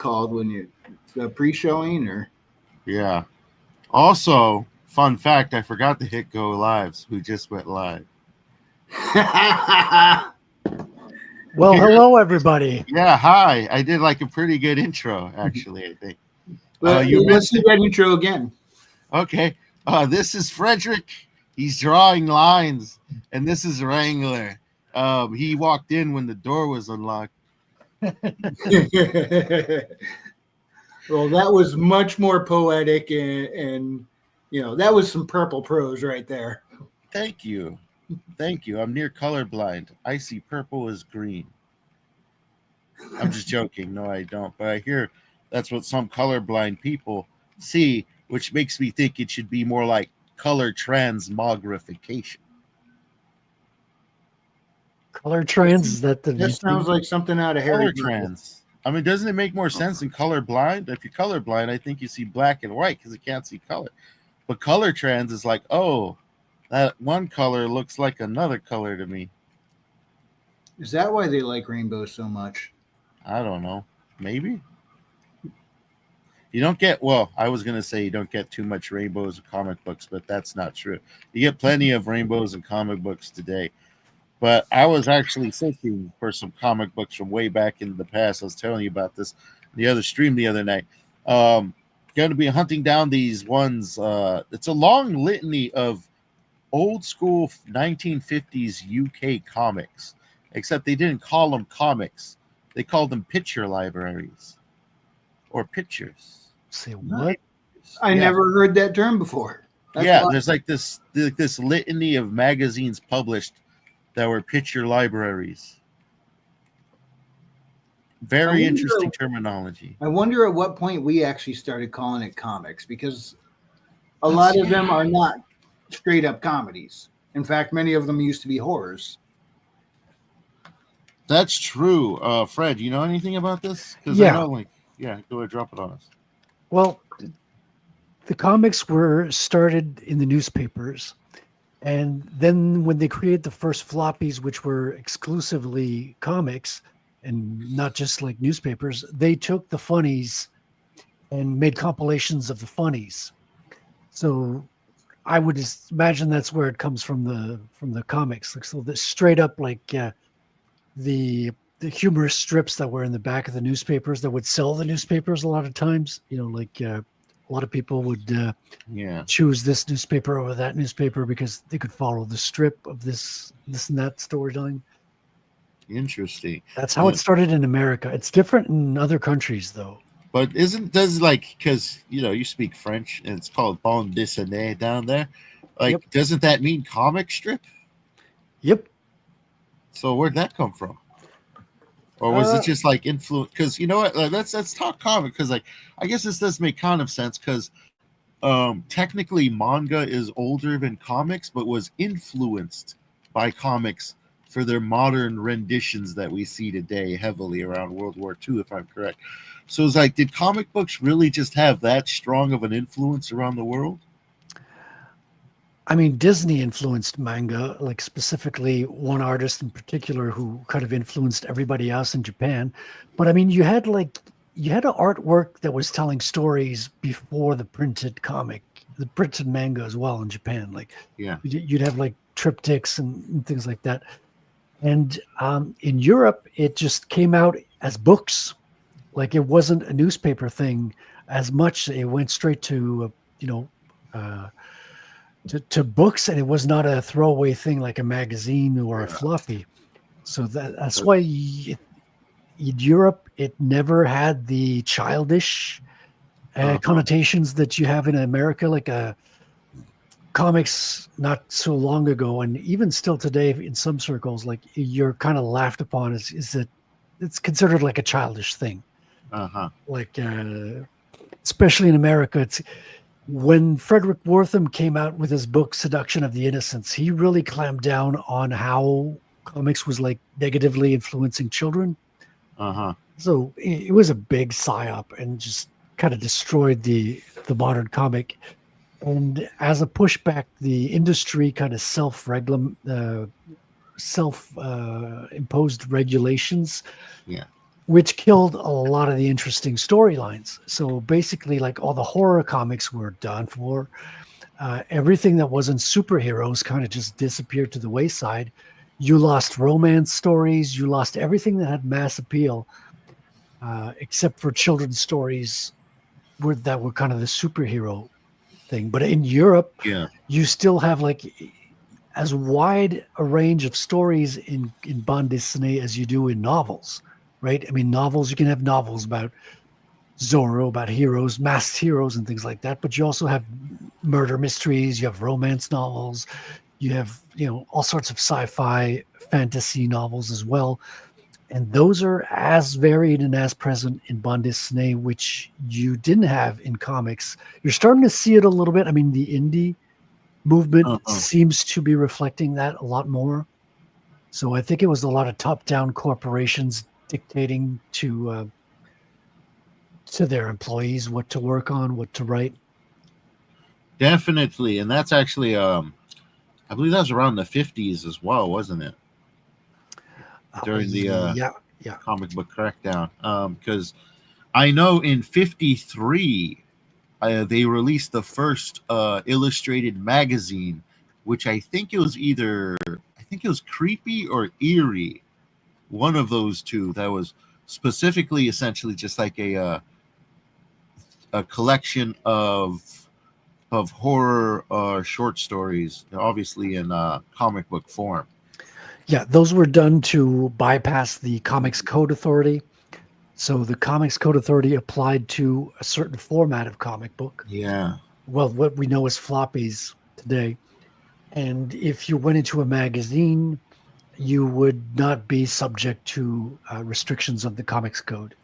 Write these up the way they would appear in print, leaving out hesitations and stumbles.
called when you pre-showing or? Yeah. Also, fun fact, I forgot to hit go lives. We just went live. Well, hello, everybody. Yeah, hi. I did like a pretty good intro, actually, I think. Let's do that intro again. Okay. This is Frederick. He's drawing lines. And this is Wrangler. He walked in when the door was unlocked. Well, that was much more poetic and that was some purple prose right there. Thank you. Thank you. I'm near colorblind. I see purple as green. I'm just joking. No, I don't. But I hear that's what some colorblind people see, which makes me think it should be more like color transmogrification. Color trans? Is that the? That sounds like something out of Harry Color trans. I mean, doesn't it make more sense than colorblind? If you're colorblind, I think you see black and white because you can't see color. But color trans is like, oh, that one color looks like another color to me. Is that why they like rainbows so much? I don't know. Maybe. You don't get, well, I was going to say you don't get too much rainbows in comic books, but that's not true. You get plenty of rainbows in comic books today. But I was actually searching for some comic books from way back in the past. I was telling you about this the other stream the other night. Going to be hunting down these ones. It's a long litany of old school 1950s UK comics, except they didn't call them comics. They called them picture libraries or pictures. Say what? I never heard that term before. There's like this litany of magazines published that were picture libraries. Very interesting terminology. I wonder at what point we actually started calling it comics, because a lot of them are not straight up comedies. In fact, many of them used to be horrors. That's true. Fred, you know anything about this? Because I know, go ahead, drop it on us. Well, the comics were started in the newspapers. And then when they created the first floppies, which were exclusively comics and not just like newspapers, they took the funnies and made compilations of the funnies. So I would just imagine that's where it comes from the comics. Like, so the straight up like the humorous strips that were in the back of the newspapers that would sell the newspapers a lot of times. A lot of people would choose this newspaper over that newspaper because they could follow the strip of this and that storyline. Interesting. That's how it started in America. It's different in other countries, though. But because you speak French and it's called bande dessinée down there. Doesn't that mean comic strip? Yep. So where'd that come from? Or was it just like influence? Because you know what? Let's talk comic, because I guess this does make kind of sense, because technically manga is older than comics, but was influenced by comics for their modern renditions that we see today heavily around World War II, if I'm correct. So it's like, did comic books really just have that strong of an influence around the world? I mean, Disney influenced manga, like specifically one artist in particular who kind of influenced everybody else in Japan. But I mean, you had an artwork that was telling stories before the printed manga as well in Japan. Like, you'd have like triptychs and things like that. And in Europe, it just came out as books. Like, it wasn't a newspaper thing as much. It went straight to to books, and it was not a throwaway thing like a magazine or a floppy. So that's why in Europe it never had the childish connotations that you have in America, like comics not so long ago, and even still today in some circles, like you're kind of laughed upon is that it's considered like a childish thing. Like especially in America, it's when Frederick Wortham came out with his book Seduction of the Innocents, he really clamped down on how comics was like negatively influencing children. So it was a big psyop and just kind of destroyed the modern comic. And as a pushback, the industry kind of self-imposed regulations. which killed a lot of the interesting storylines. So basically, like all the horror comics were done for. Everything that wasn't superheroes kind of just disappeared to the wayside. You lost romance stories. You lost everything that had mass appeal, except for children's stories that were kind of the superhero thing. But in Europe, Yeah. you still have like as wide a range of stories in bande dessinée as you do in novels, right? I mean, novels, you can have novels about Zorro, about heroes, masked heroes and things like that. But you also have murder mysteries, you have romance novels, you have, all sorts of sci-fi fantasy novels as well. And those are as varied and as present in bande dessinée, which you didn't have in comics. You're starting to see it a little bit. I mean, the indie movement seems to be reflecting that a lot more. So I think it was a lot of top-down corporations dictating to their employees what to work on, what to write. Definitely, and that's actually I believe that was around the 50s as well, wasn't it? During the yeah comic book crackdown, because I know in 53 they released the first illustrated magazine, which I think it was Creepy or Eerie, one of those two, that was specifically essentially just like a collection of horror short stories, obviously in comic book form. Yeah, those were done to bypass the Comics Code Authority. So the Comics Code Authority applied to a certain format of comic book. Yeah. Well, what we know as floppies today. And if you went into a magazine, you would not be subject to restrictions of the Comics Code.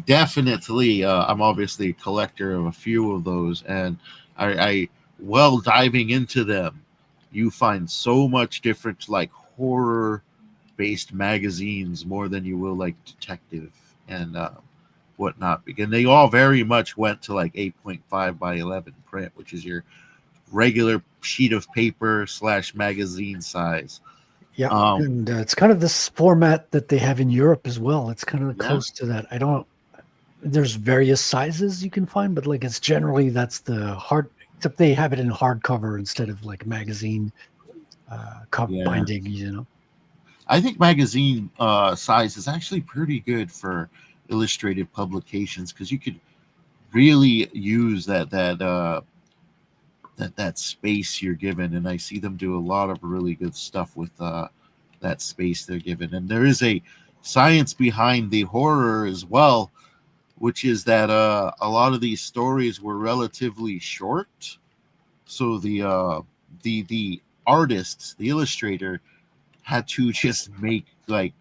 Definitely. I'm obviously a collector of a few of those, and I well, diving into them, you find so much different, like horror based magazines, more than you will like detective and whatnot, because they all very much went to like 8.5 by 11 print, which is your regular sheet of paper / magazine size. Yeah, and it's kind of this format that they have in Europe as well. It's kind of close to that. There's various sizes you can find, but like it's generally that's the hard, except they have it in hardcover instead of like magazine binding. I think magazine size is actually pretty good for illustrated publications, because you could really use that space you're given, and I see them do a lot of really good stuff with that space they're given. And there is a science behind the horror as well, which is that a lot of these stories were relatively short, so the artist, the illustrator, had to just make like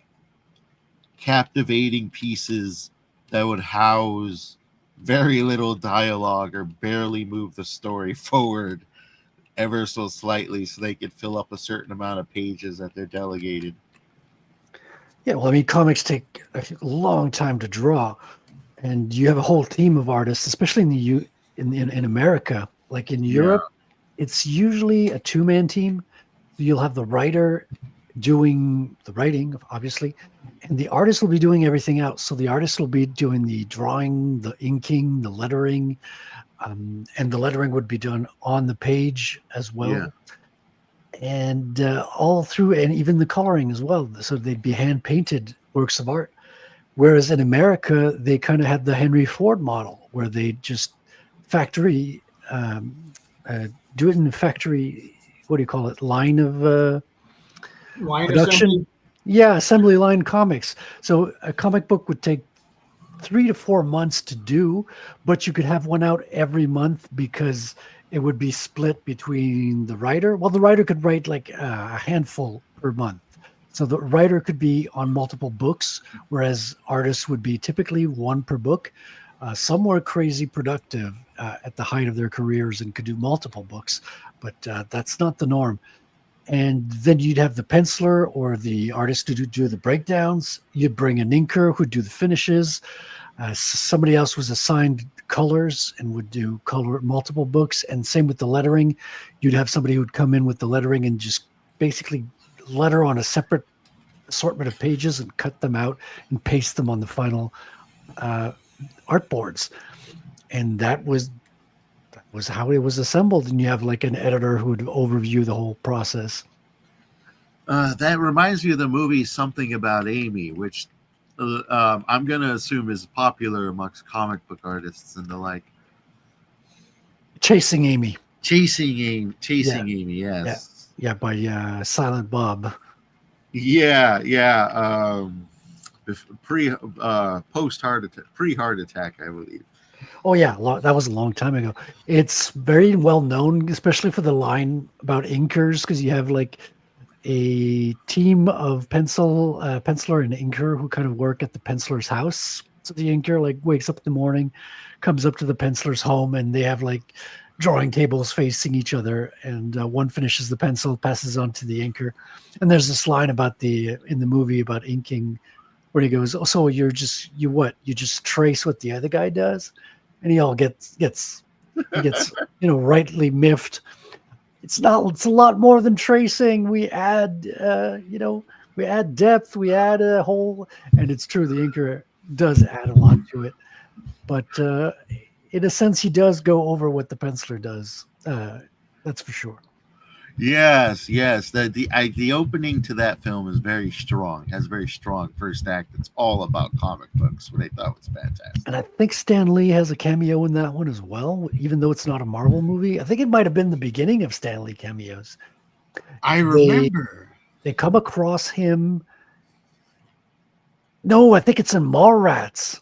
captivating pieces that would house very little dialogue or barely move the story forward ever so slightly, so they could fill up a certain amount of pages that they're delegated. Yeah, well, I mean, comics take a long time to draw, and you have a whole team of artists, especially in America. Like in Europe, it's usually a two-man team. You'll have the writer doing the writing, obviously, and the artist will be doing everything else. So the artist will be doing the drawing, the inking, the lettering, and the lettering would be done on the page as well. Yeah. And all through, and even the coloring as well. So they'd be hand-painted works of art. Whereas in America, they kind of had the Henry Ford model, where they just factory, do it in the factory, what do you call it, line of production? Assembly. Yeah, assembly line comics. So a comic book would take 3 to 4 months to do, but you could have one out every month because it would be split between the writer. Well, the writer could write like a handful per month. So the writer could be on multiple books, whereas artists would be typically one per book. Some were crazy productive at the height of their careers and could do multiple books, but that's not the norm. And then you'd have the penciler or the artist to do the breakdowns. You'd bring an inker who'd do the finishes. Somebody else was assigned colors and would do color multiple books. And same with the lettering. You'd have somebody who'd come in with the lettering and just basically letter on a separate assortment of pages and cut them out and paste them on the final art boards. And that was how it was assembled. And you have like an editor who would overview the whole process. That reminds me of the movie Something About Amy, which I'm going to assume is popular amongst comic book artists and the like. Chasing Amy. Chasing Amy, yes. Yeah, by Silent Bob. Yeah. Pre-heart attack, I believe. Oh yeah, that was a long time ago. It's very well known, especially for the line about inkers, because you have like a team of penciler and inker who kind of work at the penciler's house. So the inker like wakes up in the morning, comes up to the penciler's home, and they have like drawing tables facing each other, and one finishes the pencil, passes on to the inker. And there's this line about in the movie about inking, where he goes, "Oh, so you just trace what the other guy does," and he all gets rightly miffed. It's a lot more than tracing. We add depth, we add a whole, and it's true. The inker does add a lot to it, but in a sense, he does go over what the penciler does. That's for sure. Yes. The opening to that film is very strong. Has a very strong first act. It's all about comic books, what I thought was fantastic. And I think Stan Lee has a cameo in that one as well, even though it's not a Marvel movie. I think it might have been the beginning of Stan Lee cameos. I remember. They come across him. No, I think it's in Mallrats.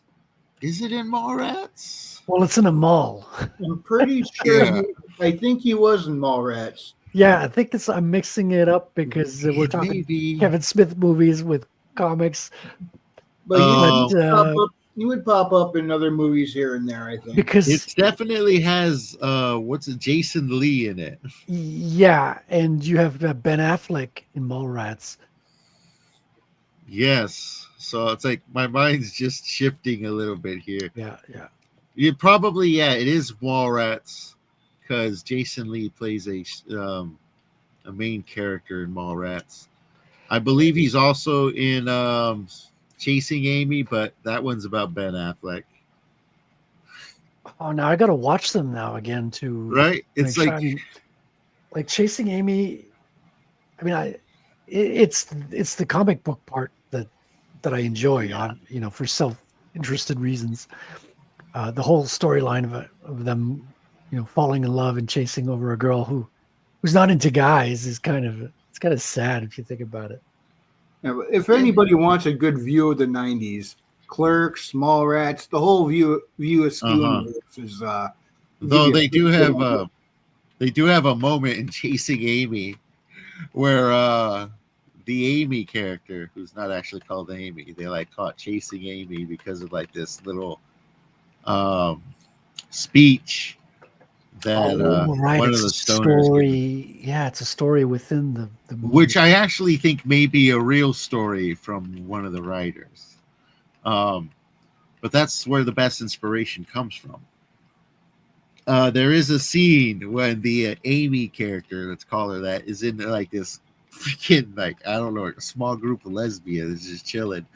Is it in Mallrats? Well, it's in a mall. I'm pretty sure. Yeah. I think he was in Mallrats. Yeah, I think I'm mixing it up because we're talking Kevin Smith movies with comics. But he would pop up in other movies here and there, I think. Because it definitely has Jason Lee in it. Yeah, and you have Ben Affleck in Mallrats. Yes. So it's like my mind's just shifting a little bit here. Yeah. It is Mallrats, because Jason Lee plays a main character in Mallrats. I believe he's also in Chasing Amy, but that one's about Ben Affleck. Oh, now I got to watch them now again too. Right? It's like Chasing Amy. I mean, it's the comic book part that I enjoy for self-interested reasons. The whole storyline of them, falling in love and chasing over a girl who's not into guys is kind of sad if you think about it. Yeah, if anybody wants a good view of the '90s, Clerks, Mallrats, the whole view of Ski is. Though they do have a moment in Chasing Amy where the Amy character, who's not actually called Amy, they like caught Chasing Amy because of like this little speech that one of the stoners story. Yeah, it's a story within the movie. Which I actually think may be a real story from one of the writers. But that's where the best inspiration comes from. There is a scene when the Amy character, let's call her that, is in like this freaking a small group of lesbians just chilling.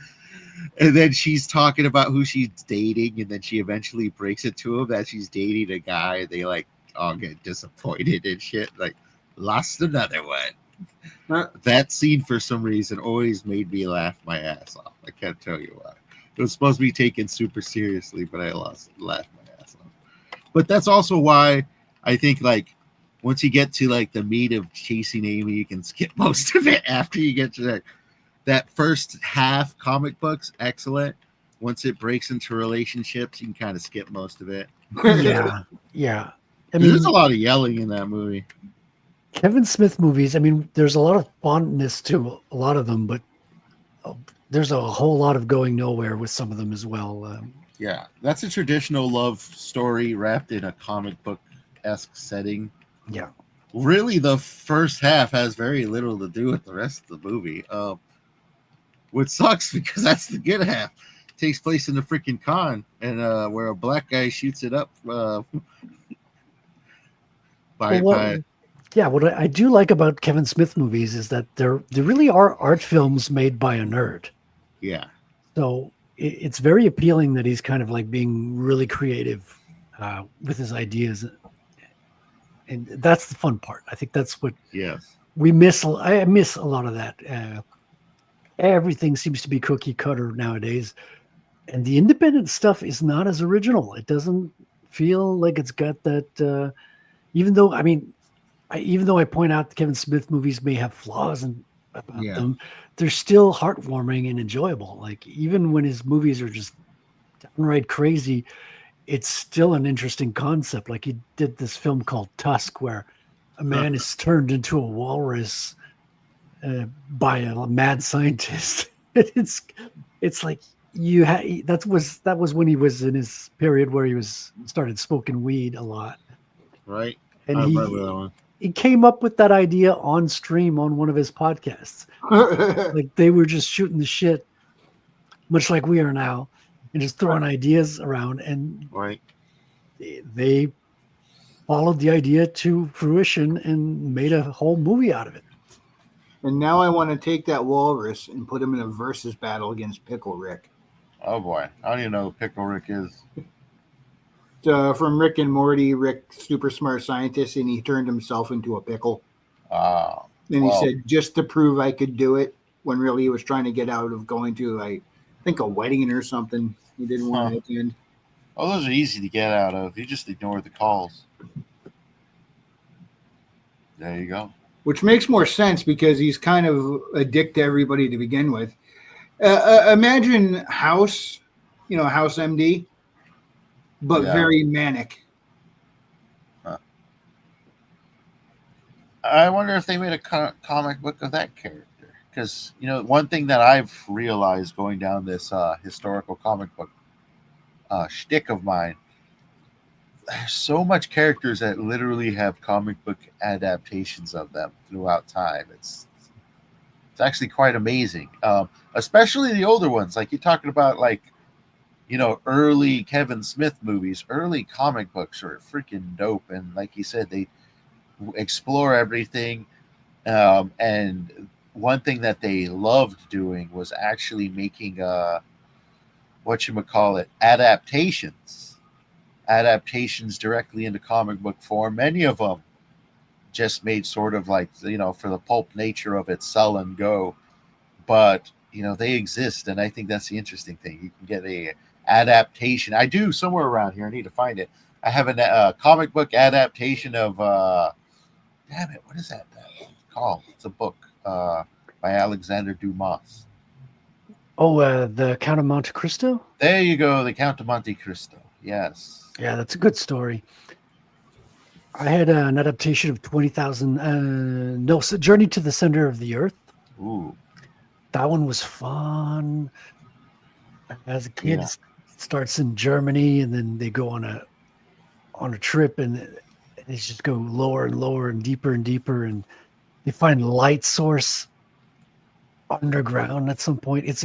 And then she's talking about who she's dating, and then she eventually breaks it to him that she's dating a guy, and they like all get disappointed and shit. Like, lost another one. That scene, for some reason, always made me laugh my ass off. I can't tell you why. It was supposed to be taken super seriously, but I laughed my ass off. But that's also why I think, like, once you get to like the meat of Chasing Amy, you can skip most of it after you get to that first half. Comic books, excellent. Once it breaks into relationships, you can kind of skip most of it. Yeah. I mean, there's a lot of yelling in that movie. Kevin Smith movies, I mean, there's a lot of fondness to a lot of them, but there's a whole lot of going nowhere with some of them as well. Yeah, that's a traditional love story wrapped in a comic book-esque setting. Yeah. Really, the first half has very little to do with the rest of the movie. Which sucks because that's the good half. It takes place in the freaking con, and where a black guy shoots it up. Yeah, what I do like about Kevin Smith movies is that they really are art films made by a nerd. Yeah. So it's very appealing that he's kind of like being really creative with his ideas, and that's the fun part. I think that's what Yes. we miss. I miss a lot of that. Everything seems to be cookie cutter nowadays, and the independent stuff is not as original. It doesn't feel like it's got that. Even though, I mean, even though I point out the Kevin Smith movies may have flaws and about Yeah. them, they're still heartwarming and enjoyable. Like even when his movies are just downright crazy, it's still an interesting concept. Like he did this film called Tusk, where a man is turned into a walrus by a mad scientist. it's like that was when he was in his period where he was started smoking weed a lot, Right. and I remember that one. he came up with that idea on stream on one of his podcasts. Like they were just shooting the shit, much like we are now, and just throwing ideas around, and Right. they followed the idea to fruition and made a whole movie out of it. And now I want to take that walrus and put him in a versus battle against Pickle Rick. Oh boy. I don't even know who Pickle Rick is. From Rick and Morty, Rick, super smart scientist, and he turned himself into a pickle. Uh And he well, said, just to prove I could do it, when really he was trying to get out of going to, I think, a wedding or something. He didn't want to attend. oh, those are easy to get out of. You just ignore the calls. There you go. Which makes more sense because he's kind of a dick to everybody to begin with. Imagine House, House MD, but Yeah. very manic. I wonder if they made a comic book of that character. Because, one thing that I've realized going down this historical comic book shtick of mine, there's so much characters that literally have comic book adaptations of them throughout time. It's actually quite amazing, especially the older ones. Like you're talking about, like, early Kevin Smith movies, early comic books are freaking dope. And like you said, they explore everything. And one thing that they loved doing was actually making adaptations directly into comic book form. Many of them just made sort of like, for the pulp nature of it, sell and go. But they exist, and I think that's the interesting thing. You can get a adaptation. I do somewhere around here. I need to find it. I have a comic book adaptation of damn it, what is that called? It's a book by Alexander Dumas. Oh, the Count of Monte Cristo. There you go, the Count of Monte Cristo. Yes. Yeah, that's a good story. I had an adaptation of 20,000. Journey to the Center of the Earth. Ooh. That one was fun. As a kid, Yeah. it starts in Germany, and then they go on a trip, and they just go lower and lower and deeper, and they find light source underground at some point. It's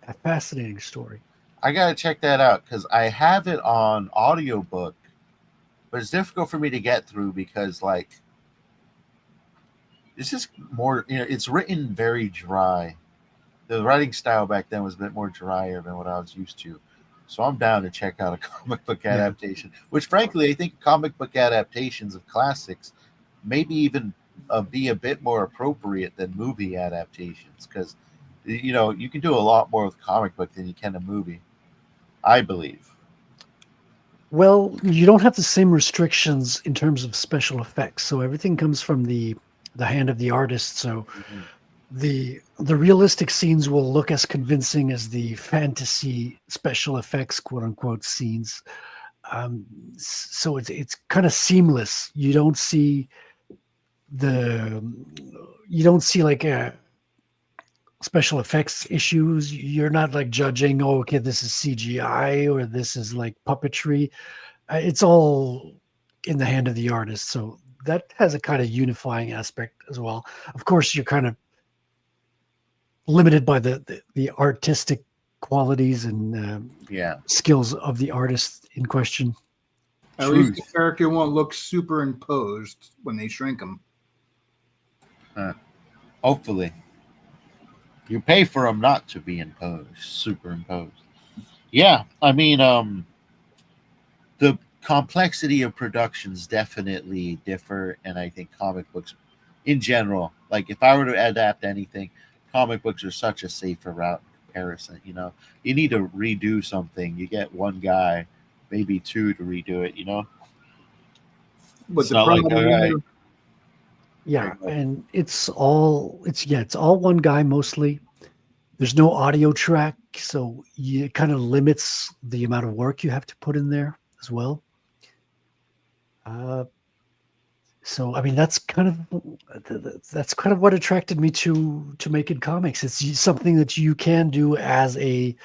a fascinating story. I gotta check that out because I have it on audiobook, but it's difficult for me to get through because, like, it's just more, it's written very dry. The writing style back then was a bit more drier than what I was used to. So I'm down to check out a comic book adaptation, which frankly, I think comic book adaptations of classics maybe even be a bit more appropriate than movie adaptations because, you can do a lot more with comic book than you can a movie, I believe. Well, you don't have the same restrictions in terms of special effects, so everything comes from the hand of the artist. So Mhm. the realistic scenes will look as convincing as the fantasy special effects, quote unquote, scenes. So it's kind of seamless. You don't see like special effects issues. You're not like judging, oh, okay, this is CGI or this is like puppetry. It's all in the hand of the artist. So that has a kind of unifying aspect as well. Of course, you're kind of limited by the artistic qualities and Yeah. skills of the artist in question. At least the Truth. character won't look superimposed when they shrink him. Hopefully, you pay for them not to be superimposed. Yeah, I mean, the complexity of productions definitely differ, and I think comic books, in general, like if I were to adapt anything, comic books are such a safer route in comparison. You need to redo something, you get one guy, maybe two to redo it. But It's the not like all right. problem, Yeah, and it's all one guy mostly. There's no audio track, so it kind of limits the amount of work you have to put in there as well. Uh, so I mean that's kind of what attracted me to making comics. It's something that you can do as a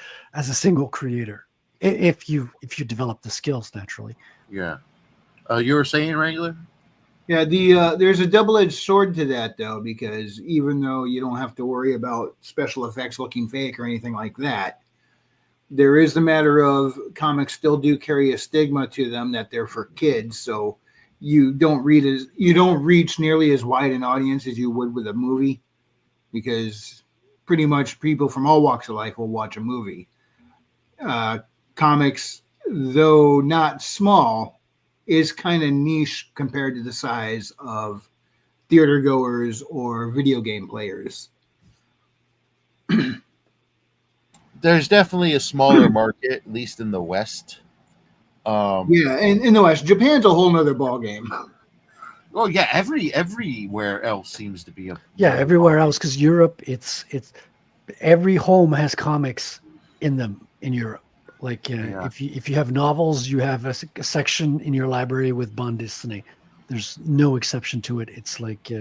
single creator if you develop the skills naturally. Yeah. You were saying, Wrangler? yeah, there's a double-edged sword to that though, because even though you don't have to worry about special effects looking fake or anything like that, there is the matter of comics still do carry a stigma to them that they're for kids. So you don't reach nearly as wide an audience as you would with a movie, because pretty much people from all walks of life will watch a movie. Uh, Comics, though not small, is kind of niche compared to the size of theater goers or video game players. There's definitely a smaller market, at least in the West. Yeah, and in the West, Japan's a whole nother ball game. Well, yeah, everywhere else seems to be a Yeah, everywhere else, because Europe, it's every home has comics in them in Europe. Like Yeah. if you have novels, you have a section in your library with bande dessinée. There's no exception to it. It's like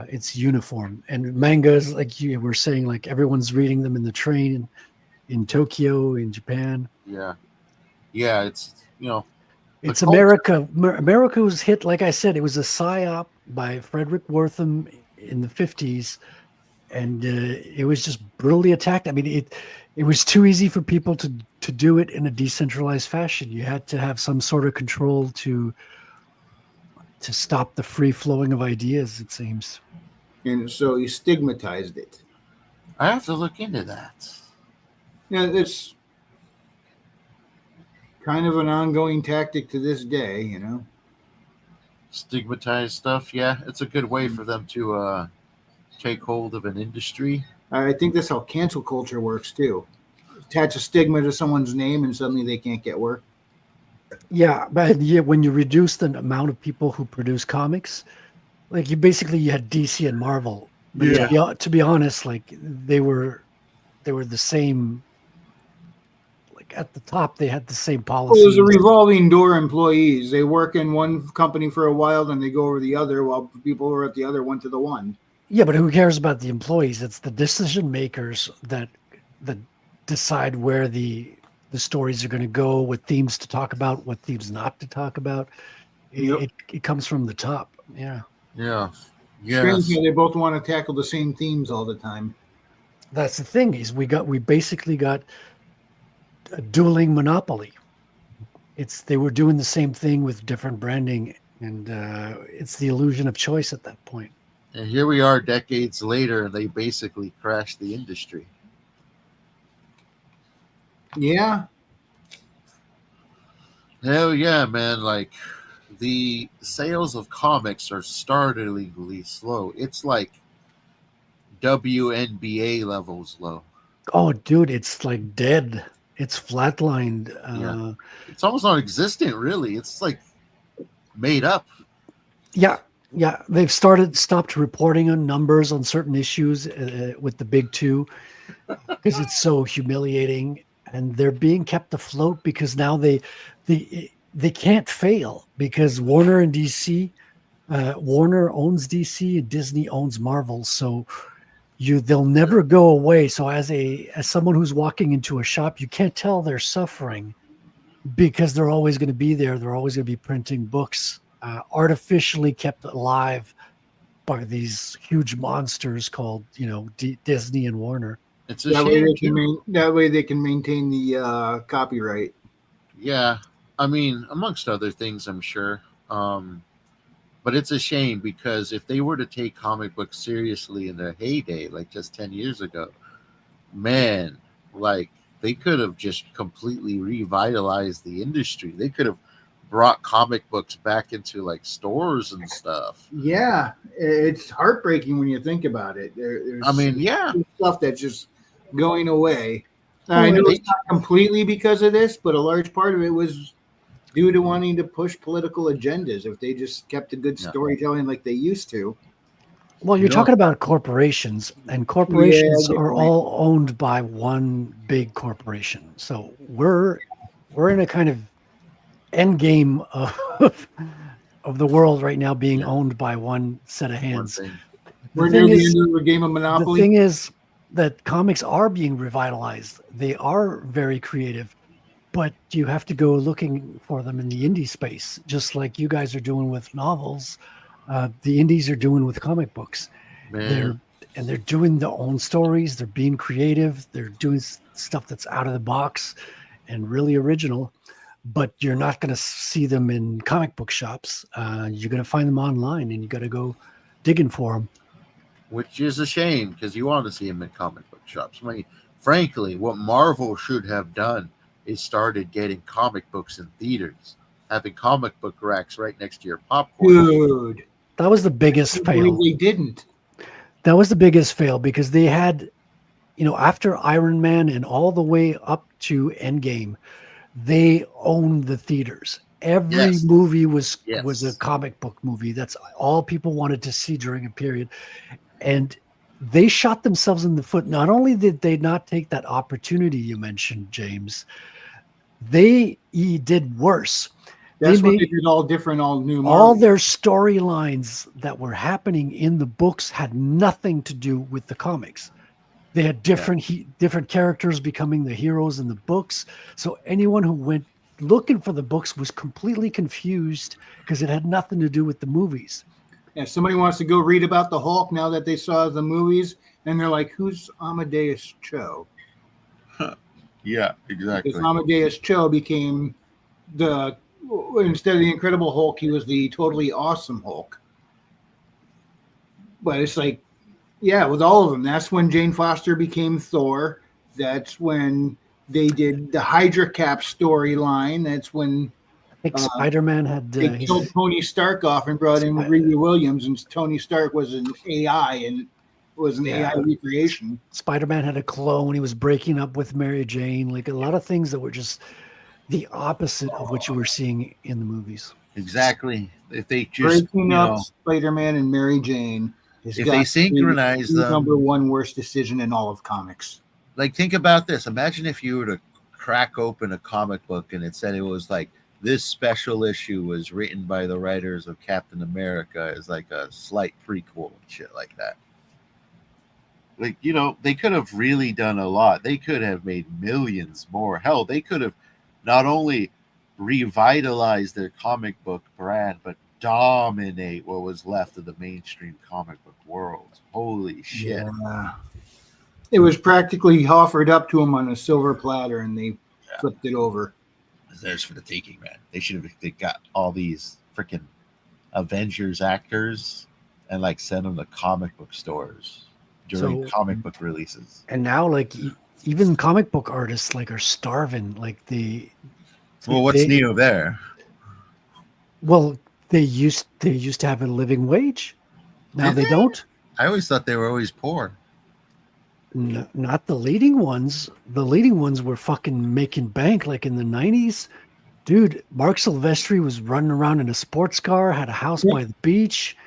it's uniform. And mangas, like you were saying, like everyone's reading them in the train in Tokyo, in Japan. Yeah, yeah. It's the It's culture. America. America was hit, like I said, it was a psyop by Frederick Wortham in the 50s, and it was just brutally attacked. I mean, it was too easy for people to do it in a decentralized fashion. You had to have some sort of control to stop the free flowing of ideas, it seems. And so he stigmatized it. I have to look into that. Yeah, it's kind of an ongoing tactic to this day. Stigmatized stuff. Yeah, it's a good way for them to take hold of an industry. I think that's how cancel culture works too. Attach a stigma to someone's name and suddenly they can't get work. Yeah, but yeah, when you reduce the amount of people who produce comics, like you had DC and Marvel, but to be honest, like they were the same. Like at the top, they had the same Well, there's policies. a revolving door employees. They work in one company for a while, then they go over the other, while people who are at the other went to the one. Yeah, but who cares about the employees? It's the decision makers that decide where the stories are going to go, what themes to talk about, what themes not to talk about. Yep. It comes from the top. Yeah, Yeah. Strange Yes. how they both want to tackle the same themes all the time. that's the thing is we basically got a dueling monopoly. They were doing the same thing with different branding, and it's the illusion of choice at that point. And here we are decades later, and they basically crashed the industry. Yeah, Hell yeah, man. Like, the sales of comics are startlingly slow. It's like WNBA levels low. Oh, dude, it's like dead. It's flatlined. Yeah. It's almost non existent, really. It's like made up. Yeah, yeah. They've stopped reporting on numbers on certain issues with the big two because it's so humiliating, and they're being kept afloat because now they can't fail because Warner and DC. Warner owns DC and Disney owns Marvel, so they'll never go away. So as someone who's walking into a shop, you can't tell they're suffering because they're always going to be there. They're always going to be printing books, artificially kept alive by these huge monsters called, Disney and Warner. It's a shame, too. that way they can maintain the copyright. Yeah. I mean, amongst other things, I'm sure. But it's a shame because if they were to take comic books seriously in their heyday, like just 10 years ago, man, like they could have just completely revitalized the industry. They could have brought comic books back into like stores and stuff. Yeah, it's heartbreaking when you think about it. I There's mean, yeah, stuff that's just going away. I Well, know they, it's not completely because of this, but a large part of it was due to wanting to push political agendas. If they just kept a good yeah, storytelling like they used to. well, you you're know, talking about corporations, and Yeah, I corporations get are you. all owned by one big corporation. So we're in a kind of end game of the world right now, being yeah, owned by one set of one hands. thing. The We're near thing the is, end of a game of the Monopoly. thing is that comics are being revitalized. They are very creative, but you have to go looking for them in the indie space, just like you guys are doing with novels. The indies are doing with comic books. Man, They're they're doing their own stories. They're being creative. They're doing stuff that's out of the box and really original. But you're not going to see them in comic book shops. You're going to find them online, and you got to go digging for them. which is a shame because you want to see them in comic book shops. I mean, frankly, what Marvel should have done is started getting comic books in theaters, having comic book racks right next to your popcorn. Dude, That was the I biggest can't believe fail. they didn't. That was the biggest fail because they had, after Iron Man and all the way up to Endgame, they owned the theaters. Every Yes, movie was a yes, comic book movie. That's all people wanted to see during a period. And they shot themselves in the foot. Not only did they not take that opportunity you mentioned, James, they did worse. They That's when they made did all different, all new all Marvel. their storylines that were happening in the books had nothing to do with the comics. They had yeah, different characters becoming the heroes in the books. So anyone who went looking for the books was completely confused because it had nothing to do with the movies. If somebody wants to go read about the Hulk now that they saw the movies, and they're like, "Who's Amadeus Cho?" yeah, Because exactly. Amadeus Cho became the instead of the Incredible Hulk, he was the totally awesome Hulk. But it's like, yeah, with all of them, that's when Jane Foster became Thor. That's when they did the Hydra Cap storyline. That's when I think uh, Spider-Man had they killed his Tony Stark off and brought in Spi- Riri Williams, and Tony Stark was an AI and was an AI yeah, recreation. Spider-Man had a clone. He was breaking up with Mary Jane. Like a lot of things that were just the opposite of what you were seeing in the movies. Exactly. If they just, Breaking up Spider-Man and Mary Jane has if they got to be synchronize the number them, one worst decision in all of comics. like think about this. Imagine if you were to crack open a comic book and it said it was like this special issue was written by the writers of Captain America as like a slight prequel and shit like that. Like, they could have really done a lot. They could have made millions more. Hell, they could have not only revitalized their comic book brand, but dominate what was left of the mainstream comic book world. Holy shit. Yeah. It was practically offered up to them on a silver platter, and they Yeah. flipped it over. It's theirs for the taking, man. They should have they got all these freaking Avengers actors and like send them to comic book stores during So comic book releases. and now like even comic book artists like are starving. Like Well, what's they new there? well they used to have a living wage. Now Did they they? don't. I always thought they were always poor. Not the leading ones. The leading ones were fucking making bank like in the 90s. Dude, Mark Silvestri was running around in a sports car, had a house Yeah. by the beach.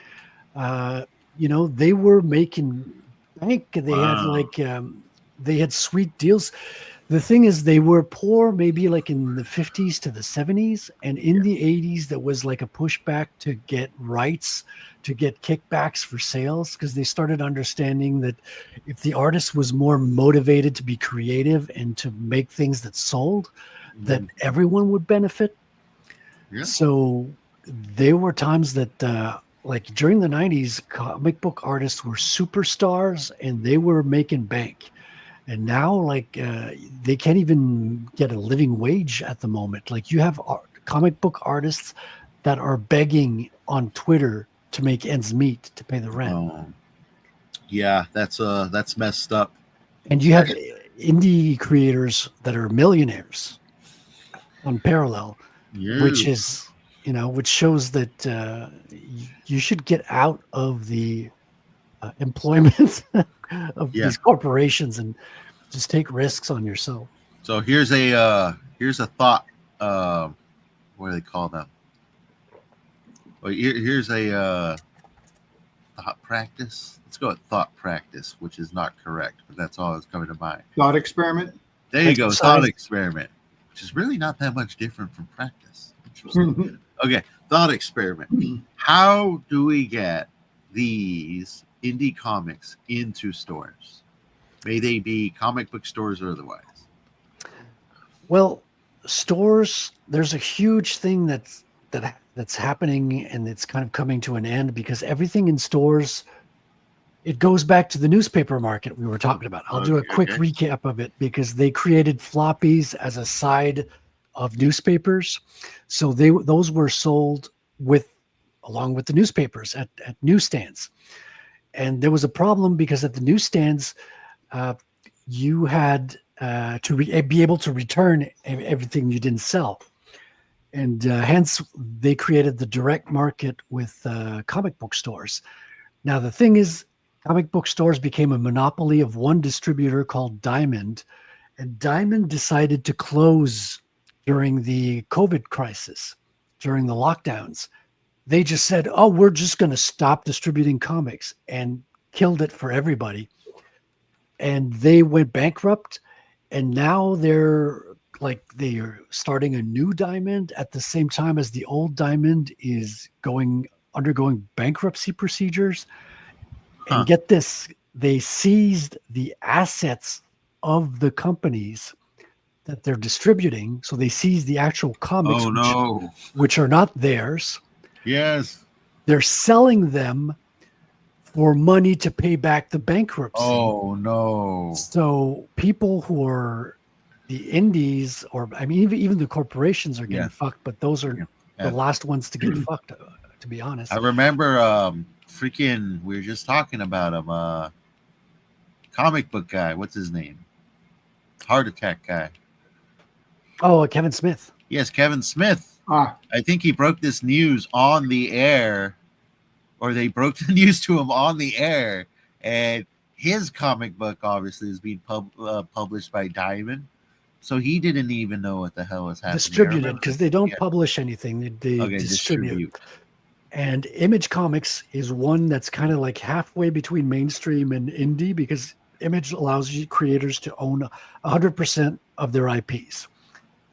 They were making bank. They had Wow. they had sweet deals. The thing is, they were poor maybe like in the 50s to the 70s. And in Yeah. the 80s, there was like a pushback to get rights, to get kickbacks for sales, because they started understanding that if the artist was more motivated to be creative and to make things that sold, that everyone would benefit. Yeah. So there were times that, like during the 90s, comic book artists were superstars and they were making bank. And now, like, they can't even get a living wage at the moment. Like, you have comic book artists that are begging on Twitter to make ends meet to pay the rent. Yeah, that's messed up. And you have indie creators that are millionaires on Parallel, which is, which shows that you should get out of the employment of these corporations and just take risks on yourself. So here's a thought. What do they call them? Well, here's a thought practice. Let's go with thought practice, which is not correct, but that's all that's coming to mind. Thought experiment. There you go, thought experiment, which is really not that much different from practice. Interesting. Okay, thought experiment. How do we get these indie comics into stores? May they be comic book stores or otherwise? Well, stores, there's a huge thing that's happening, and it's kind of coming to an end because everything in stores, it goes back to the newspaper market we were talking about. I'll do a quick recap of it because they created floppies as a side of newspapers. So those were sold along with the newspapers at newsstands. And there was a problem because at the newsstands, you had to be able to return everything you didn't sell. And hence, they created the direct market with comic book stores. Now, the thing is, comic book stores became a monopoly of one distributor called Diamond. And Diamond decided to close during the COVID crisis, during the lockdowns. They just said, oh, we're just going to stop distributing comics, and killed it for everybody. And they went bankrupt. And now they're starting a new Diamond at the same time as the old Diamond is undergoing bankruptcy procedures. And get this, they seized the assets of the companies that they're distributing. So they seized the actual comics, which are not theirs. Yes. They're selling them for money to pay back the bankruptcy. Oh, no. So people who are the indies, or I mean, even the corporations are getting fucked, but those are the last ones to get fucked, to be honest. I remember we were just talking about him, comic book guy. What's his name? Heart attack guy. Oh, Kevin Smith. Yes, Kevin Smith. I think he broke this news on the air, or they broke the news to him on the air, and his comic book obviously is being published by Diamond, so he didn't even know what the hell was happening. Distributed, because they don't publish anything; they distribute. And Image Comics is one that's kind of like halfway between mainstream and indie, because Image allows creators to own 100% of their IPs.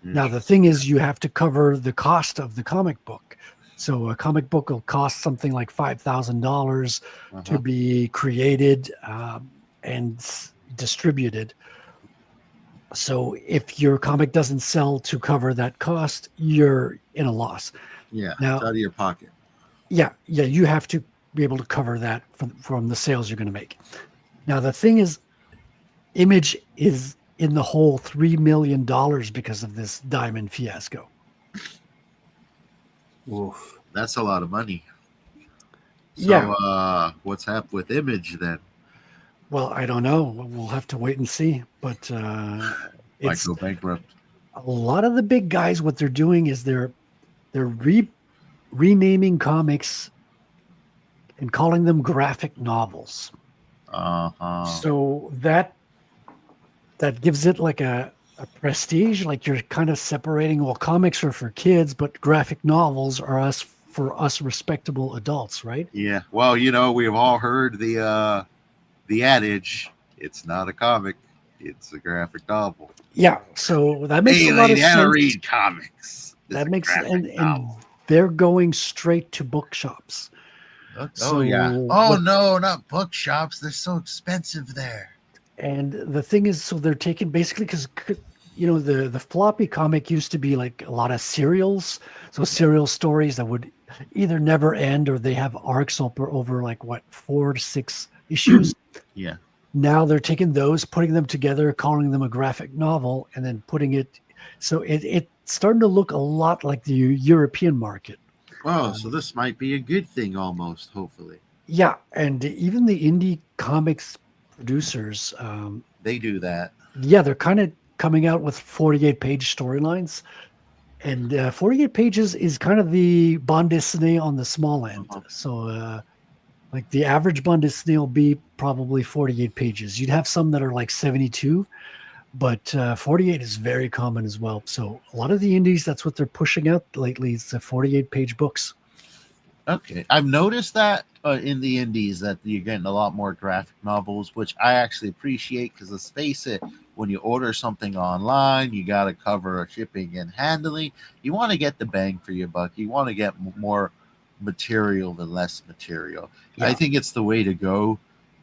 Now, the thing is, you have to cover the cost of the comic book. So a comic book will cost something like $5,000 to be created and distributed. So if your comic doesn't sell to cover that cost, you're in a loss. Yeah, now, it's out of your pocket. Yeah, you have to be able to cover that from the sales you're going to make. Now, the thing is, Image is in the hole $3 million because of this Diamond fiasco. Oof, that's a lot of money. So, what's happened with Image then? Well, I don't know. We'll have to wait and see. But it's go bankrupt. A lot of the big guys, what they're doing is they're renaming comics and calling them graphic novels. So that gives it like a prestige, like you're kind of separating, well, comics are for kids, but graphic novels are for us respectable adults, right? Yeah. Well, we've all heard the adage, it's not a comic, it's a graphic novel. Yeah. So that makes a lot of sense. Read comics. That makes and they're going straight to bookshops. Oh, no, not bookshops. They're so expensive there. And the thing is, so they're taking basically because, the floppy comic used to be like a lot of serials. So serial stories that would either never end or they have arcs over like 4 to 6 issues. Yeah. Now they're taking those, putting them together, calling them a graphic novel, and then putting it. So it's starting to look a lot like the European market. Oh, so this might be a good thing almost, hopefully. Yeah, and even the indie comics producers, They do that. yeah, they're kind of coming out with 48-page storylines. And 48 pages is kind of the bande dessinée on the small end. Uh-huh. So, like the average bande dessinée will be probably 48 pages. You'd have some that are like 72, but 48 is very common as well. So, a lot of the indies, that's what they're pushing out lately. It's the 48-page books. Okay, I've noticed that in the indies that you're getting a lot more graphic novels, which I actually appreciate because let's face it, when you order something online, you got to cover shipping and handling. You want to get the bang for your buck. You want to get more material than less material. I Yeah. think it's the way to go.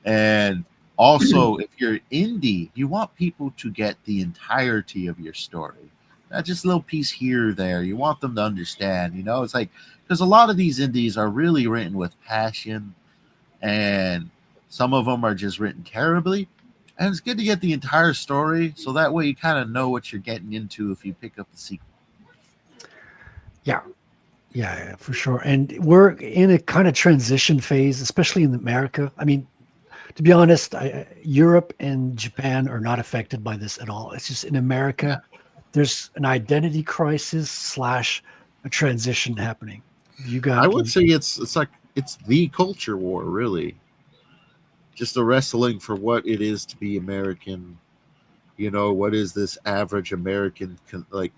And also, if you're indie, you want people to get the entirety of your story, not just a little piece here or there. You want them to understand. It's like because a lot of these indies are really written with passion, and some of them are just written terribly. And it's good to get the entire story, so that way you kind of know what you're getting into if you pick up the sequel. Yeah. Yeah, for sure. And we're in a kind of transition phase, especially in America. I mean, to be honest, Europe and Japan are not affected by this at all. It's just in Yeah, America, there's an identity crisis slash a transition happening. You I got, would say it's like it's the culture war, really. Just the wrestling for what it is to be American. What is this average American like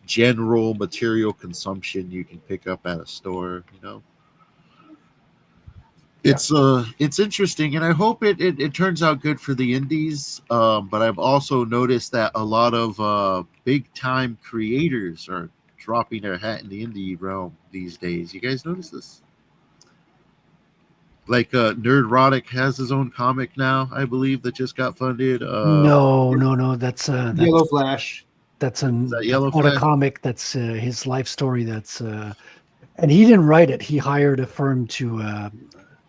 general material consumption you can pick up at a store? yeah, It's interesting, and I hope it turns out good for the indies. But I've also noticed that a lot of big time creators are dropping their hat in the indie realm these days. You guys notice this? Like Nerdrotic has his own comic now, I believe, that just got funded. no, Yellow Flash. Is that that's Yellow not a Flash? comic. That's his life story. And he didn't write it. He hired a firm to,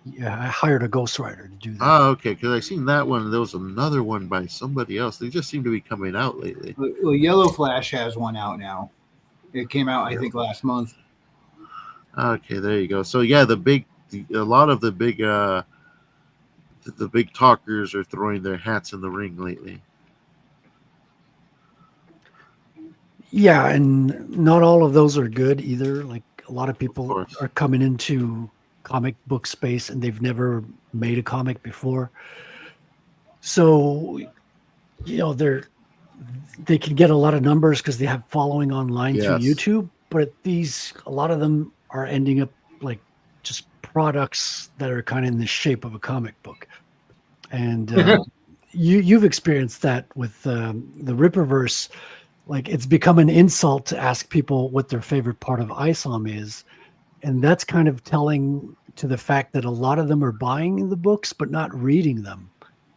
yeah, I hired a ghostwriter to do that. Ah, okay, because I seen that one. There was another one by somebody else. They just seem to be coming out lately. Well, Yellow Flash has one out now. It came out, I think, last month. Okay, there you go. So yeah, a lot of the big talkers are throwing their hats in the ring lately. Yeah, and not all of those are good either. Like a lot of Of people course. are coming into comic book space and they've never made a comic before. So, they can get a lot of numbers because they have following online through Yes. YouTube, but a lot of them are ending up like just products that are kind of in the shape of a comic book. And you've experienced that with the Ripperverse. Like it's become an insult to ask people what their favorite part of ISOM is. And that's kind of telling to the fact that a lot of them are buying the books, but not reading them.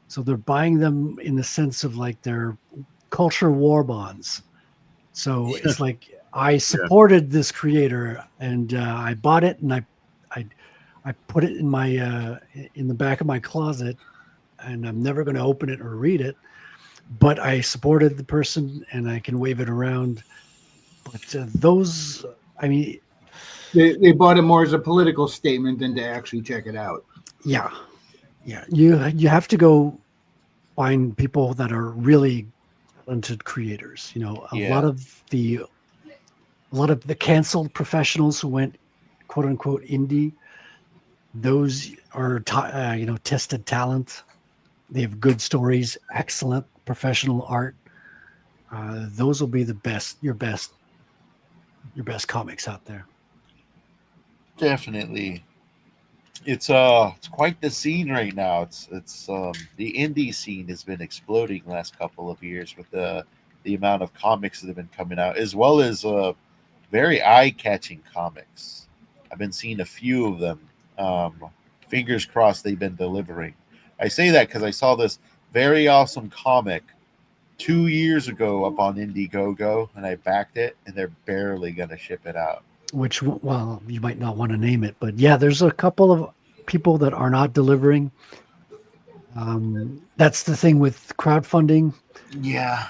So they're buying them in the sense of like they're culture war bonds. So it's like I Yeah. supported this creator and I bought it and I, I put it in the back of my closet and I'm never going to open it or read it. But I supported the person and I can wave it around. But I mean, They bought it more as a political statement than to actually check it out. yeah, yeah. You have to go find people that are really talented creators. Yeah. A lot of the canceled professionals who went quote unquote indie. Those are tested talent. They have good stories, excellent professional art. Those will be your best comics out there. Definitely. It's quite the scene right now. It's the indie scene has been exploding the last couple of years with the amount of comics that have been coming out, as well as very eye catching comics. I've been seeing a few of them. Fingers crossed they've been delivering. I say that because I saw this very awesome comic 2 years ago up on Indiegogo, and I backed it, and they're barely gonna ship it out. Which, well, you might not want to name it, but yeah, there's a couple of people that are not delivering. That's the thing with crowdfunding. Yeah.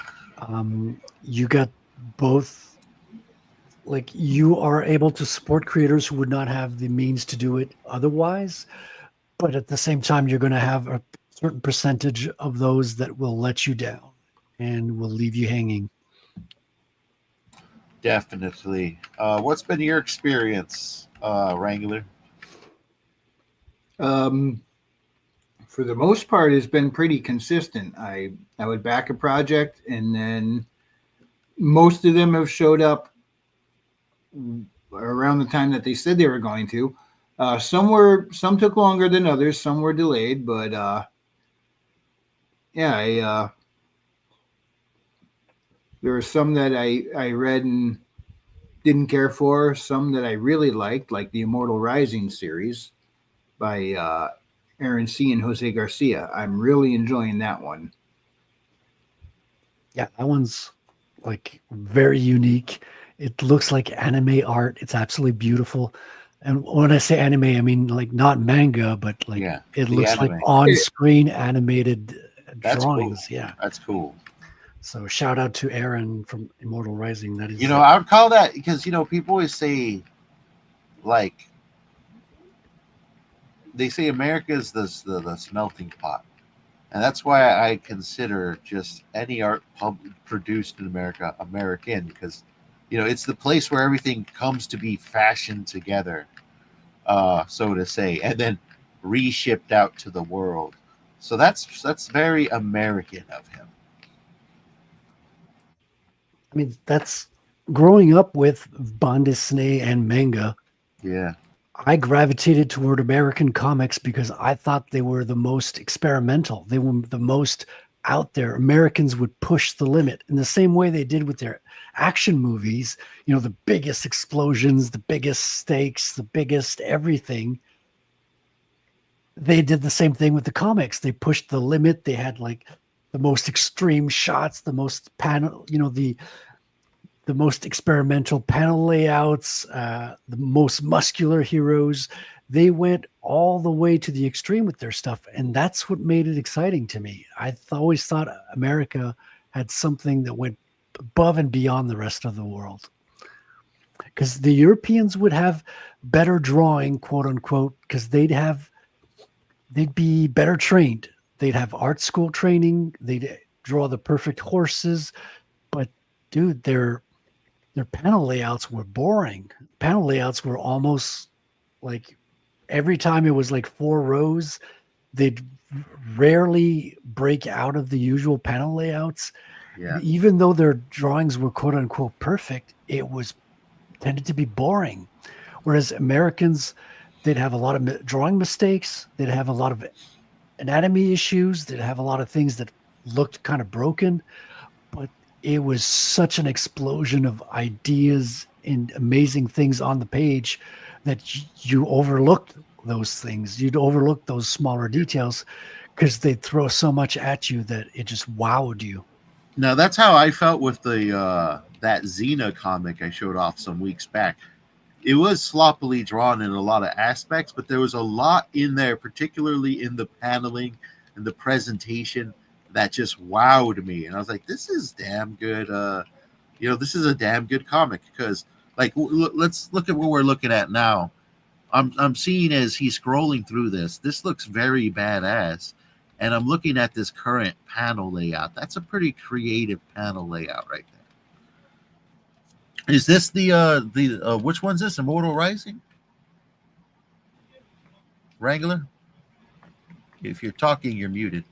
You got both like you are able to support creators who would not have the means to do it otherwise, but at the same time, you're going to have a certain percentage of those that will let you down and will leave you hanging. Definitely. What's been your experience, Wrangler? Um, for the most part, it's been pretty consistent. I would back a project, and then most of them have showed up around the time that they said they were going to. Some took longer than others. Some were delayed, but yeah, there were some that I read and didn't care for. Some that I really liked, like the Immortal Rising series by Aaron C. and Jose Garcia. I'm really enjoying that one. Yeah, that one's like very unique. It looks like anime art. It's absolutely beautiful. And when I say anime, I mean like not manga, but like Yeah, it the looks like anime. on-screen animated That's cool. drawings. Yeah. That's cool. So shout out to Aaron from Immortal Rising. That is, I would call that because people always say like they say America is the smelting pot, and that's why I consider just any art produced in America American because it's the place where everything comes to be fashioned together, so to say, and then reshipped out to the world. So that's very American of him. I mean, that's growing up with bande dessinée and manga. Yeah, I gravitated toward American comics because I thought they were the most experimental. They were the most out there. Americans would push the limit in the same way they did with their action movies, the biggest explosions, the biggest stakes, the biggest everything. They did the same thing with the comics. They pushed the limit. They had like the most extreme shots, the most panel, the most experimental panel layouts, the most muscular heroes. They went all the way to the extreme with their stuff. And that's what made it exciting to me. Always thought America had something that went above and beyond the rest of the world. Because the Europeans would have better drawing, quote unquote, because they'd be better trained. They'd have art school training. They'd draw the perfect horses. But dude, their panel layouts were boring. Panel layouts were almost like every time it was like 4 rows, they'd rarely break out of the usual panel layouts. yeah, Even though their drawings were quote unquote perfect, it was tended to be boring. Whereas Americans, they'd have a lot of drawing mistakes. They'd have a lot of anatomy issues. They'd have a lot of things that looked kind of broken. But it was such an explosion of ideas and amazing things on the page that you overlooked those things. You'd overlook those smaller details because they'd throw so much at you that it just wowed you. now that's how I felt with the that Xena comic I showed off some weeks back. It was sloppily drawn in a lot of aspects, but there was a lot in there, particularly in the paneling and the presentation, that just wowed me. And I was like, "This is damn good." This is a damn good comic because, like, let's look at what we're looking at now. I'm seeing as he's scrolling through this. This looks very badass, and I'm looking at this current panel layout. That's a pretty creative panel layout right there. Is this the which one's this? Immortal Rising? Wrangler? If you're talking, you're muted.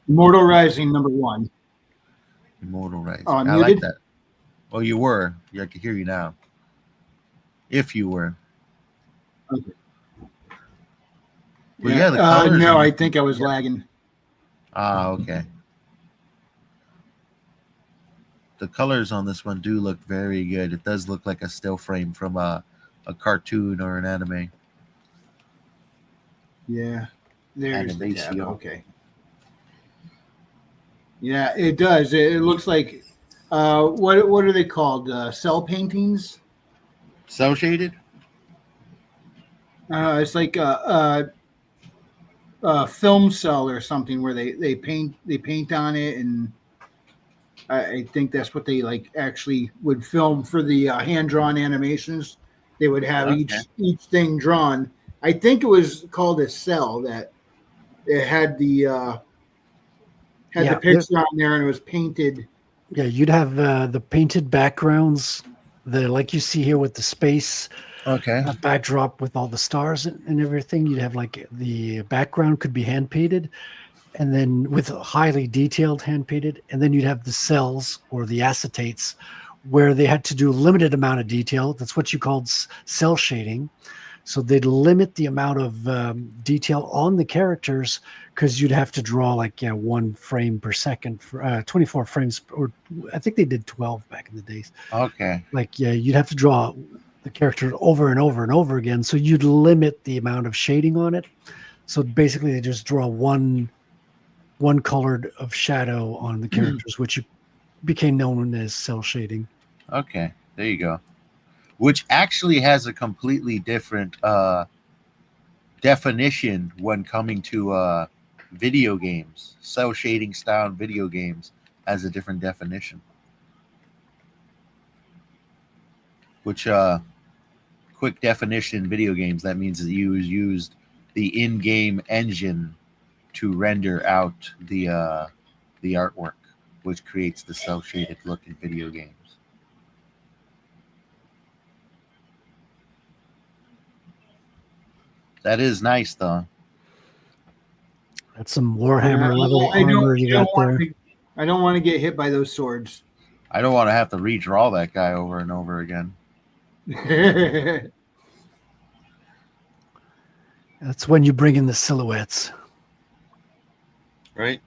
Immortal Rising #1. Immortal Rising. Oh, I'm I like muted. that. Oh, you were. Yeah, I can hear you now. If you were. Okay. Well, yeah, the colors. No, I think I was lagging. Ah, okay. The colors on this one do look very good. It does look like a still frame from a cartoon or an anime. Yeah, there's the tab. Animation. Okay. Yeah, it does. It looks like what are they called? Cell paintings. Cell shaded? It's like a film cell or something where they paint on it and I think that's what they like actually would film for the hand-drawn animations. They would have Okay. each thing drawn. I think it was called a cell that it had the Yeah, picture on there and it was painted. yeah, you'd have the painted backgrounds, the like you see here with the space Okay. backdrop with all the stars and everything. You'd have like the background could be hand painted, and then with highly detailed hand painted, and then you'd have the cells or the acetates where they had to do a limited amount of detail. That's what you called cell shading. So they'd limit the amount of detail on the characters because you'd have to draw like 1 frame per second for 24 frames, or I think they did 12 back in the days. Okay. Like, yeah, you'd have to draw the character over and over and over again. So you'd limit the amount of shading on it. So basically they just draw one colored of shadow on the characters, which became known as cell shading. Okay. There you go. Which actually has a completely different definition when coming to video games. Cell shading style video games has a different definition. Which quick definition video games, that means that you used the in-game engine to render out the artwork, which creates the cell shaded look in video games. That is nice, though. That's some Warhammer level armor you got there. I don't want to get hit by those swords. I don't want to have to redraw that guy over and over again. That's when you bring in the silhouettes. Right?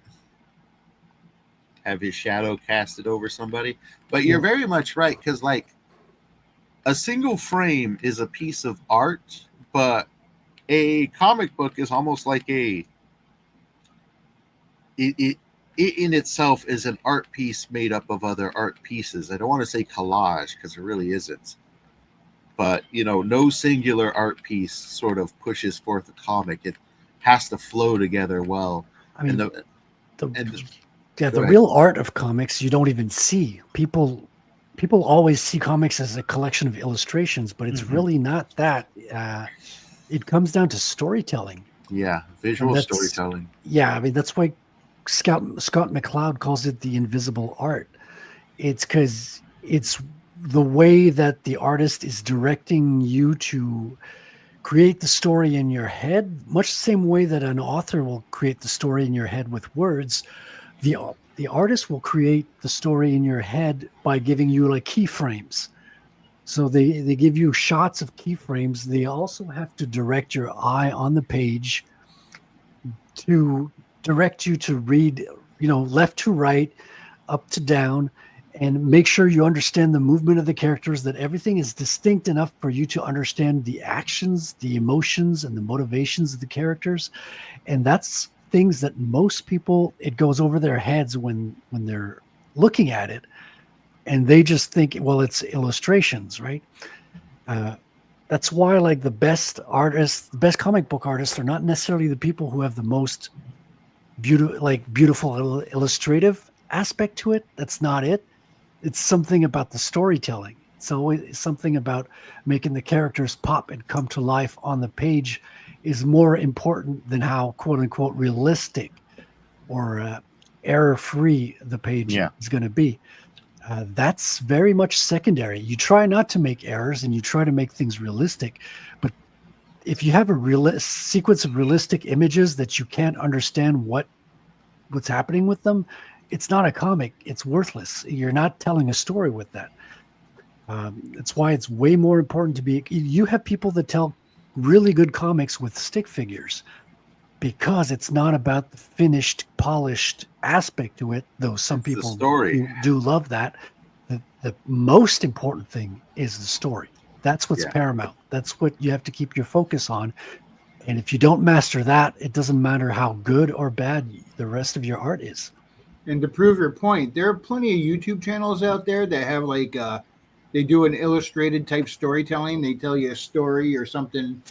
Have his shadow casted over somebody. But you're very much right, because like a single frame is a piece of art, but a comic book is almost like it in itself is an art piece made up of other art pieces. I don't want to say collage because it really isn't. But, no singular art piece sort of pushes forth a comic. It has to flow together well. I mean, the real art of comics you don't even see. People always see comics as a collection of illustrations, but it's really not that. It comes down to storytelling. Yeah, visual storytelling. Yeah, I mean, that's why Scott McCloud calls it the invisible art. It's because it's the way that the artist is directing you to create the story in your head, much the same way that an author will create the story in your head with words. The artist will create the story in your head by giving you like keyframes. So they give you shots of keyframes. They also have to direct your eye on the page to direct you to read, left to right, up to down, and make sure you understand the movement of the characters, that everything is distinct enough for you to understand the actions, the emotions, and the motivations of the characters. And that's things that most people, it goes over their heads when they're looking at it. And they just think, well, it's illustrations, right? That's why like the best artists, the best comic book artists are not necessarily the people who have the most beautiful illustrative aspect to it. That's not it. It's something about the storytelling. It's always something about making the characters pop and come to life on the page is more important than how quote unquote realistic or error-free the page is going to be. That's very much secondary. You try not to make errors and you try to make things realistic, but if you have a sequence of realistic images that you can't understand what's happening with them, it's not a comic. It's worthless. You're not telling a story with that. That's why it's way more important to be. You have people that tell really good comics with stick figures because it's not about the finished, polished aspect to it, though some people do love that. The most important thing is the story. That's what's paramount. That's what you have to keep your focus on. And if you don't master that, it doesn't matter how good or bad the rest of your art is. And to prove your point, there are plenty of YouTube channels out there that have like they do an illustrated type storytelling. They tell you a story or something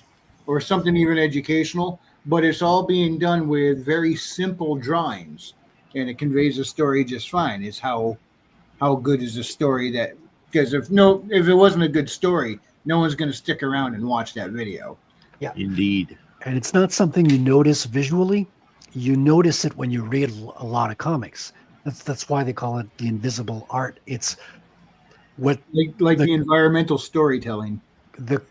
even educational, but it's all being done with very simple drawings, and it conveys the story just fine. It's how how good is the story that, because if it wasn't a good story, no one's going to stick around and watch that video. Yeah. Indeed. And it's not something you notice visually. You notice it when you read a lot of comics. That's why they call it the invisible art. It's what Like the the environmental storytelling. the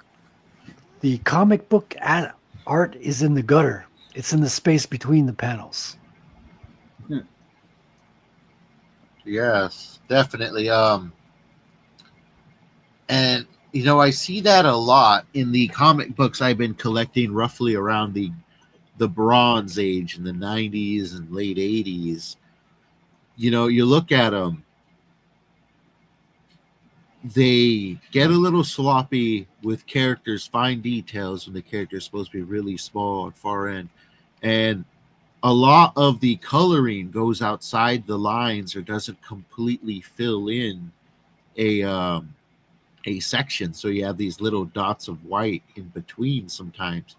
the comic book art is in the gutter. It's in the space between the panels. Yes, definitely. And I see that a lot in the comic books I've been collecting roughly around the Bronze Age in the 90s and late 80s. You look at them, they get a little sloppy with characters, fine details when the character is supposed to be really small and far in. And a lot of the coloring goes outside the lines or doesn't completely fill in a section. So you have these little dots of white in between sometimes.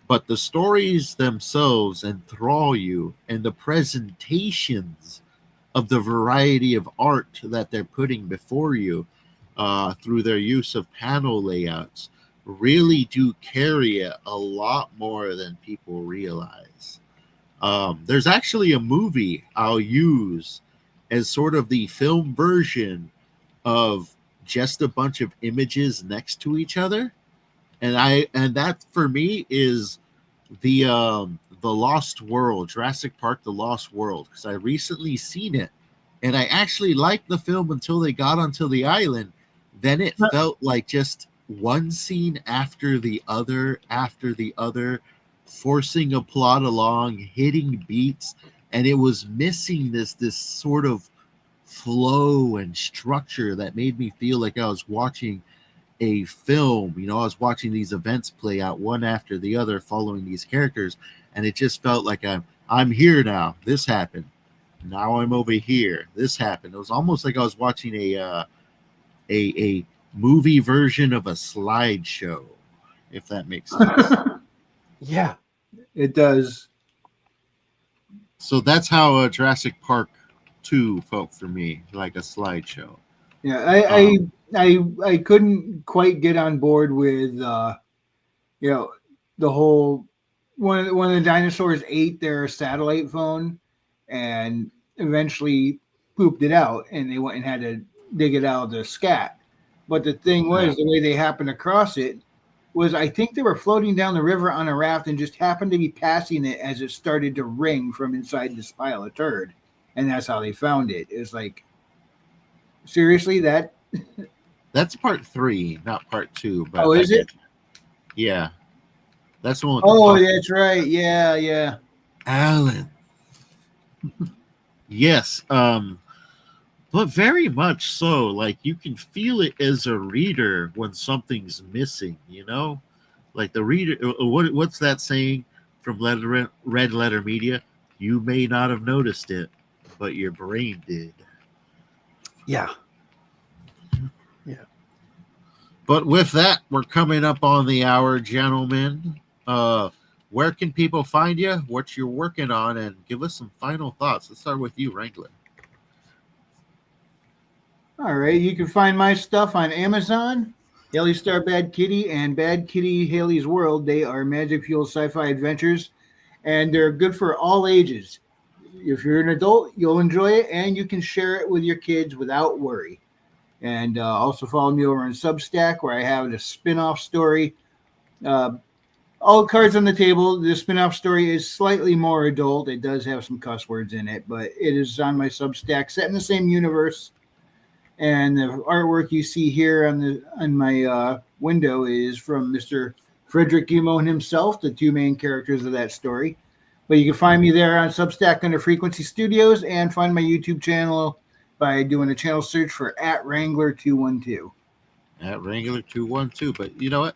But the stories themselves enthrall you, and the presentations of the variety of art that they're putting before you through their use of panel layouts really do carry it a lot more than people realize. There's actually a movie I'll use as sort of the film version of just a bunch of images next to each other, and that for me is the Lost World, Jurassic Park: The Lost World, because I recently seen it, and I actually liked the film until they got onto the island. Then it felt like just one scene after the other, forcing a plot along, hitting beats, and it was missing this sort of flow and structure that made me feel like I was watching a film. I was watching these events play out one after the other, following these characters, and it just felt like I'm here now. This happened. Now I'm over here. This happened. It was almost like I was watching a movie version of a slideshow, if that makes sense. Yeah. It does. So that's how Jurassic Park 2 felt for me, like a slideshow. Yeah, I couldn't quite get on board with the whole when the dinosaurs ate their satellite phone and eventually pooped it out, and they went and had to dig it out of the scat. But the thing was, the way they happened across it was, I think they were floating down the river on a raft and just happened to be passing it as it started to ring from inside this pile of turd, and that's how they found it. It was like, seriously, That's part 3, not part 2. But oh, is it? Yeah, that's the one. Oh, that's right. Yeah, yeah. Alan. Yes, but very much so. Like, you can feel it as a reader when something's missing. Like the reader. What's that saying from Red Letter Media? You may not have noticed it, but your brain did. Yeah. But with that, we're coming up on the hour, gentlemen. Where can people find you, what you're working on, and give us some final thoughts? Let's start with you, Wrangler. All right. You can find my stuff on Amazon. Haley Star Bad Kitty and Bad Kitty Haley's World. They are magic fueled sci-fi adventures, and they're good for all ages. If you're an adult, you'll enjoy it, and you can share it with your kids without worry. And also follow me over on Substack, where I have a spin-off story. All cards on the table. The spin-off story is slightly more adult. It does have some cuss words in it, but it is on my Substack, set in the same universe. And the artwork you see here on my window is from Mr. Frederick Guimond himself, the two main characters of that story. But you can find me there on Substack under Frequency Studios, and find my YouTube channel by doing a channel search for @Wrangler212. @Wrangler212. But you know what?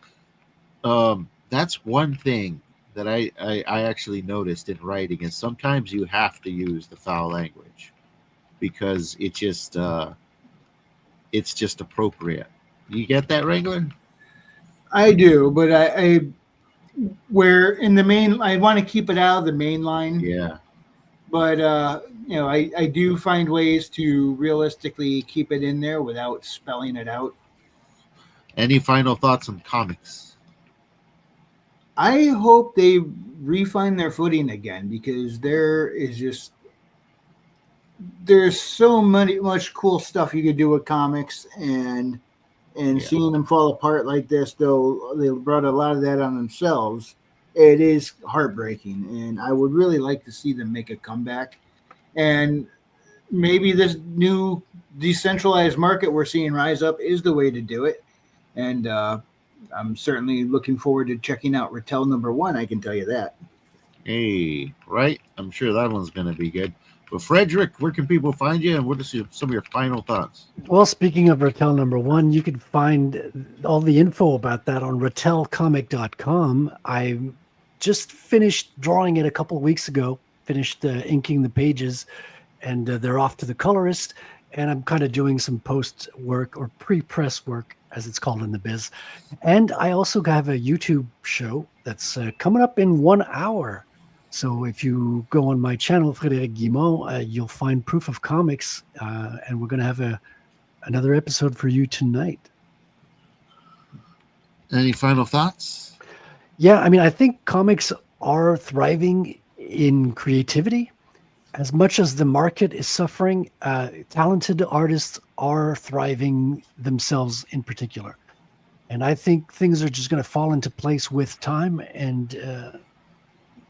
That's one thing that I actually noticed in writing is sometimes you have to use the foul language because it's just appropriate. You get that, Wrangler? I do, but I where in the main, I want to keep it out of the main line. Yeah. But I do find ways to realistically keep it in there without spelling it out. Any final thoughts on comics? I hope they refine their footing again because there's so much cool stuff you could do with comics, and Yeah. seeing them fall apart like this, though they brought a lot of that on themselves, it is heartbreaking. And I would really like to see them make a comeback. And maybe this new decentralized market we're seeing rise up is the way to do it. And I'm certainly looking forward to checking out Retell #1. I can tell you that. Hey, right? I'm sure that one's going to be good. But Frederick, where can people find you, and what are some of your final thoughts? Well, speaking of Retell #1, you can find all the info about that on retellcomic.com. I just finished drawing it a couple of weeks ago, finished inking the pages, and they're off to the colorist. And I'm kind of doing some post work or pre-press work, as it's called in the biz. And I also have a YouTube show that's coming up in 1 hour. So if you go on my channel, Frédéric Guimont, you'll find proof of comics, and we're going to have another episode for you tonight. Any final thoughts? Yeah, I mean, I think comics are thriving in creativity. As much as the market is suffering, talented artists are thriving themselves in particular. And I think things are just going to fall into place with time. And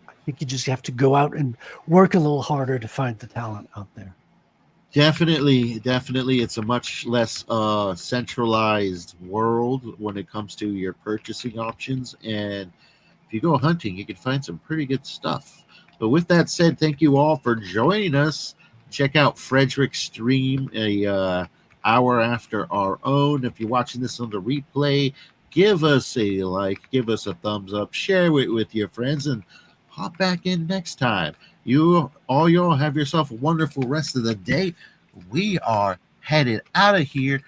I think you just have to go out and work a little harder to find the talent out there. Definitely. It's a much less centralized world when it comes to your purchasing options. And if you go hunting, you can find some pretty good stuff. But with that said, thank you all for joining us. Check out Frederick's stream a hour after our own. If you're watching this on the replay, give us a like, give us a thumbs up, share it with your friends, and hop back in next time. Y'all have yourself a wonderful rest of the day. We are headed out of here.